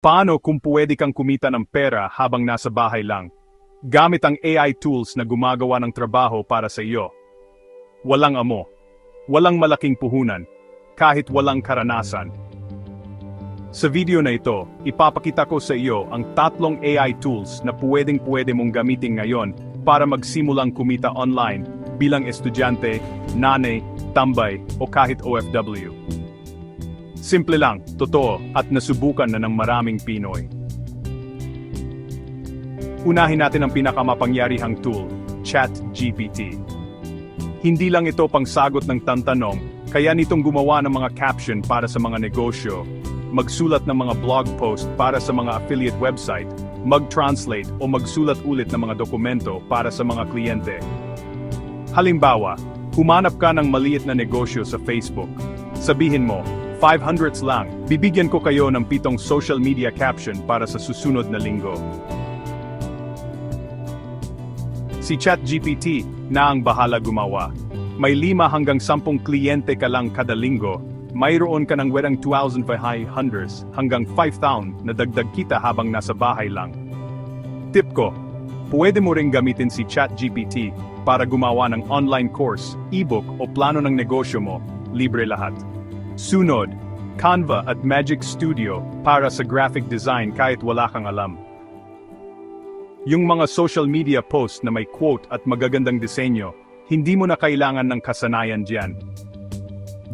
Paano kung pwede kang kumita ng pera habang nasa bahay lang? Gamit ang AI tools na gumagawa ng trabaho para sa iyo. Walang amo. Walang malaking puhunan. Kahit walang karanasan. Sa video na ito, ipapakita ko sa iyo ang 3 AI tools na pwede mong gamitin ngayon para magsimulang kumita online bilang estudyante, nanay, tambay o kahit OFW. Simple lang, totoo, at nasubukan na ng maraming Pinoy. Unahin natin ang pinakamapangyarihang tool, ChatGPT. Hindi lang ito pangsagot ng tantanong, kaya nitong gumawa ng mga caption para sa mga negosyo, magsulat ng mga blog post para sa mga affiliate website, mag-translate o magsulat ulit ng mga dokumento para sa mga kliyente. Halimbawa, humanap ka ng maliit na negosyo sa Facebook. Sabihin mo, 500 lang, bibigyan ko kayo ng 7 social media caption para sa susunod na linggo. Si ChatGPT na ang bahala gumawa. May 5 hanggang 10 kliyente ka lang kada linggo, mayroon ka ng werang 2,500 hanggang 5,000 na dagdag kita habang nasa bahay lang. Tip ko, pwede mo ring gamitin si ChatGPT para gumawa ng online course, ebook o plano ng negosyo mo, libre lahat. Sunod, Canva at Magic Studio para sa graphic design kahit wala kang alam. Yung mga social media post na may quote at magagandang disenyo, hindi mo na kailangan ng kasanayan diyan.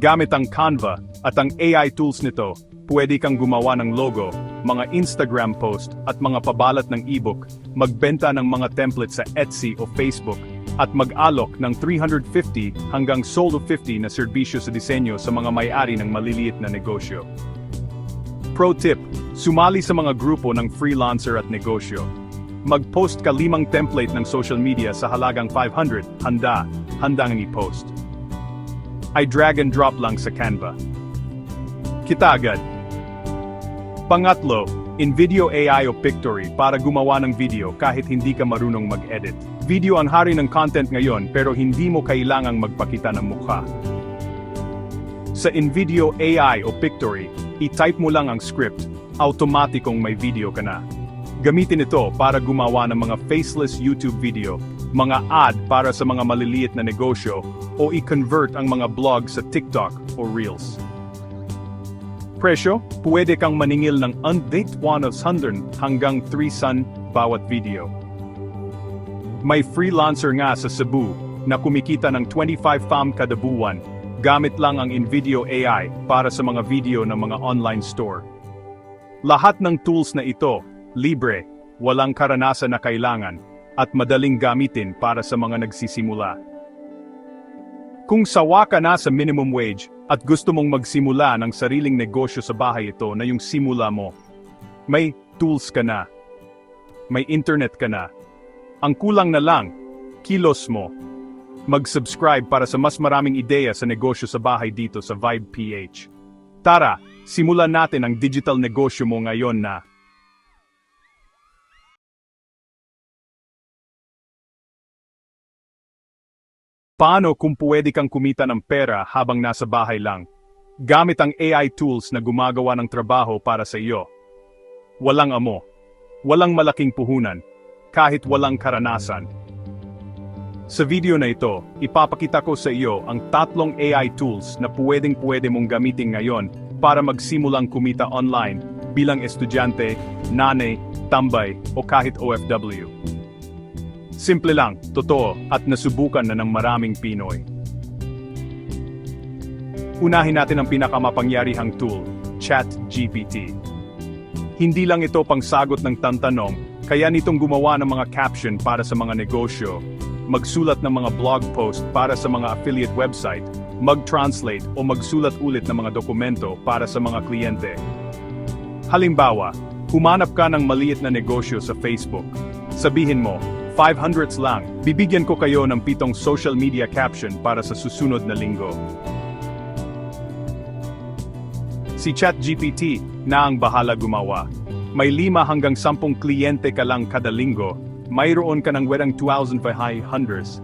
Gamit ang Canva at ang AI tools nito, pwede kang gumawa ng logo, mga Instagram post at mga pabalat ng ebook, magbenta ng mga templates sa Etsy o Facebook, at mag-alok ng 350 hanggang solo 50 na serbisyo sa disenyo sa mga may-ari ng maliliit na negosyo. Pro tip, sumali sa mga grupo ng freelancer at negosyo. Mag-post ka 5 template ng social media sa halagang 500, handang i-post. Ay drag and drop lang sa Canva. Kita agad. Pangatlo, InVideo AI o Pictory para gumawa ng video kahit hindi ka marunong mag-edit. Video ang hari ng content ngayon pero hindi mo kailangang magpakita ng mukha. Sa InVideo AI o Pictory, i-type mo lang ang script, automatikong may video ka na. Gamitin ito para gumawa ng mga faceless YouTube video, mga ad para sa mga maliliit na negosyo, o i-convert ang mga blog sa TikTok o Reels. Presyo, pwede kang maningil ng undate 100 hanggang 3 bawat video. May freelancer nga sa Cebu na kumikita ng 25 fam kada buwan, gamit lang ang InVideo AI para sa mga video ng mga online store. Lahat ng tools na ito, libre, walang karanasan na kailangan, at madaling gamitin para sa mga nagsisimula. Kung sawa ka na sa minimum wage at gusto mong magsimula ng sariling negosyo sa bahay, ito na yung simula mo. May tools ka na. May internet ka na. Ang kulang na lang, kilos mo. Mag-subscribe para sa mas maraming ideya sa negosyo sa bahay dito sa Vibe PH. Tara, simulan natin ang digital negosyo mo ngayon na. Paano kung pwede kang kumita ng pera habang nasa bahay lang? Gamit ang AI tools na gumagawa ng trabaho para sa iyo. Walang amo. Walang malaking puhunan. Kahit walang karanasan. Sa video na ito, ipapakita ko sa iyo ang 3 AI tools na pwede mong gamitin ngayon para magsimulang kumita online bilang estudyante, nanay, tambay o kahit OFW. Simple lang, totoo, at nasubukan na ng maraming Pinoy. Unahin natin ang pinakamapangyarihang tool, ChatGPT. Hindi lang ito pangsagot ng tantanong, kaya nitong gumawa ng mga caption para sa mga negosyo, magsulat ng mga blog post para sa mga affiliate website, mag-translate o magsulat ulit ng mga dokumento para sa mga kliyente. Halimbawa, humanap ka ng maliit na negosyo sa Facebook. Sabihin mo, 500 lang, bibigyan ko kayo ng 7 social media caption para sa susunod na linggo. Si ChatGPT na ang bahala gumawa. May 5 hanggang 10 kliyente ka lang kada linggo, mayroon ka ng werang 2,500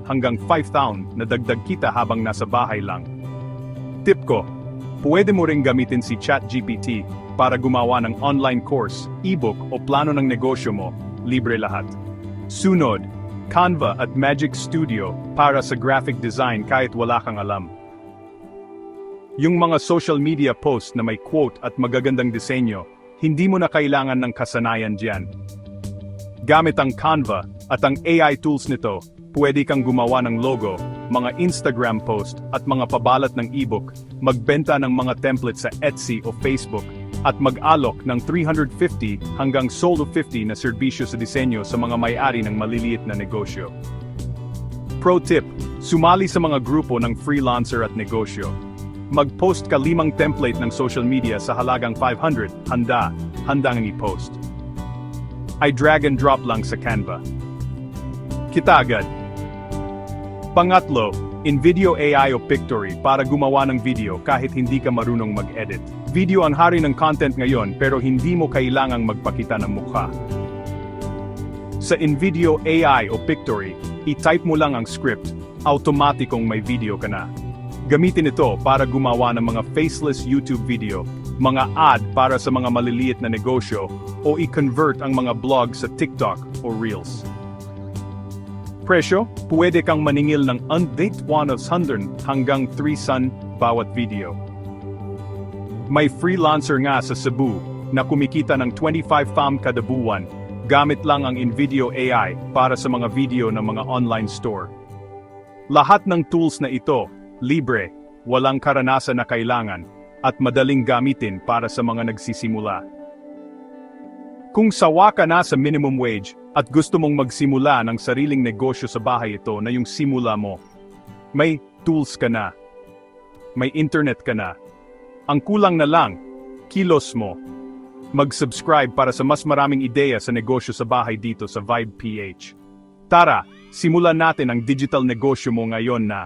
hanggang 5,000 na dagdag kita habang nasa bahay lang. Tip ko, pwede mo ring gamitin si ChatGPT para gumawa ng online course, ebook o plano ng negosyo mo, libre lahat. Sunod, Canva at Magic Studio para sa graphic design kahit wala kang alam. Yung mga social media post na may quote at magagandang disenyo, hindi mo na kailangan ng kasanayan diyan. Gamit ang Canva at ang AI tools nito, pwede kang gumawa ng logo, mga Instagram post at mga pabalat ng ebook, magbenta ng mga templates sa Etsy o Facebook, at mag-alok ng 350 hanggang solo 50 na serbisyo sa disenyo sa mga may-ari ng maliliit na negosyo. Pro tip, sumali sa mga grupo ng freelancer at negosyo. Mag-post ka 5 template ng social media sa halagang 500, handang i-post. Ay drag and drop lang sa Canva. Kita agad. Pangatlo, InVideo AI o Pictory para gumawa ng video kahit hindi ka marunong mag-edit. Video ang hari ng content ngayon pero hindi mo kailangang magpakita ng mukha. Sa InVideo AI o Pictory, i-type mo lang ang script, automatikong may video ka na. Gamitin ito para gumawa ng mga faceless YouTube video, mga ad para sa mga maliliit na negosyo, o i-convert ang mga blog sa TikTok o Reels. Presyo, pwede kang maningil ng undate 100 hanggang 3 bawat video. May freelancer nga sa Cebu na kumikita ng 25 fam kada buwan, gamit lang ang InVideo AI para sa mga video ng mga online store. Lahat ng tools na ito, libre, walang karanasan na kailangan, at madaling gamitin para sa mga nagsisimula. Kung sawa ka na sa minimum wage at gusto mong magsimula ng sariling negosyo sa bahay, ito na yung simula mo. May tools ka na. May internet ka na. Ang kulang na lang, kilos mo. Mag-subscribe para sa mas maraming ideya sa negosyo sa bahay dito sa Vibe PH. Tara, simulan natin ang digital negosyo mo ngayon na